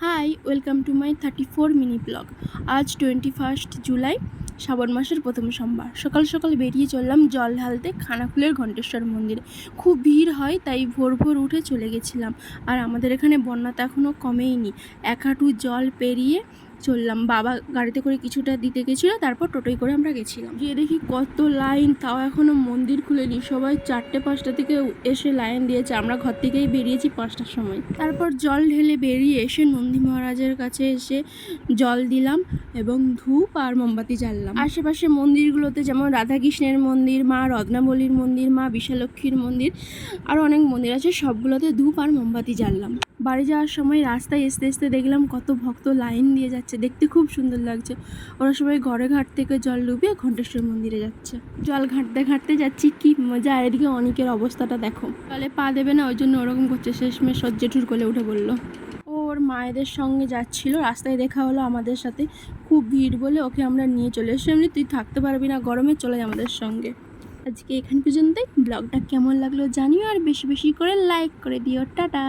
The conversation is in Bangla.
High, welcome to my 34 mini blog. আজ 21 জুলাই, শ্রাবণ মাসের প্রথম সোমবার। সকাল সকাল বেরিয়ে চললাম জল ঢালতে খানাকুলের ঘণ্টেশ্বর মন্দিরে। খুব ভিড় হয়, তাই ভোর ভোর উঠে চলে গেছিলাম। আর আমাদের এখানে বন্যা তো এখনও কমেইনি। এক হাঁটু জল পেরিয়ে চললাম। বাবা গাড়িতে করে কিছুটা দিতে গেছিলো, তারপর টোটোয় করে আমরা গেছিলাম। গিয়ে দেখি কত লাইন, তাও এখনও মন্দির খুলেনি। সবাই 4টে-5টা থেকে এসে লাইন দিয়েছে। আমরা ঘর থেকেই বেরিয়েছি 5টার সময়। তারপর জল ঢেলে বেরিয়ে এসে নন্দী মহারাজের কাছে এসে জল দিলাম এবং ধূপ আর মোমবাতি জ্বাললাম। আশেপাশে মন্দিরগুলোতে যেমন রাধাকৃষ্ণের মন্দির, মা রত্নাবলীর মন্দির, মা বিশালক্ষীর মন্দির, আরও অনেক মন্দির আছে, সবগুলোতে ধূপ আর মোমবাতি জ্বাললাম। বাড়ি যাওয়ার সময় রাস্তায় আসতে আসতে দেখলাম কত ভক্ত লাইন দিয়ে যাচ্ছে। দেখতে খুব সুন্দর লাগছে। ওরা সবাই ঘরে ঘাট থেকে জল ডুবিয়ে ঘণ্টেশ্বর মন্দিরে যাচ্ছে। জল ঘাঁটতে ঘাঁটতে যাচ্ছি, কি মজা। আর এদিকে অনেকের অবস্থাটা দেখো, জলে পা দেবে না, ওই জন্য ওরকম করছে। শেষমেশ সহ্যেঠুর কোলে উঠে বললো। ওর মায়েদের সঙ্গে যাচ্ছিল, রাস্তায় দেখা হলো আমাদের সাথে। খুব ভিড় বলে ওকে আমরা নিয়ে চলে এসেছি। এমনি তুই থাকতে পারবি না গরমে, চলে যায় আমাদের সঙ্গে। আজকে এখান পর্যন্তই। ব্লগটা কেমন লাগলো জানিও, আর বেশি বেশি করে লাইক করে দিও। টাটা।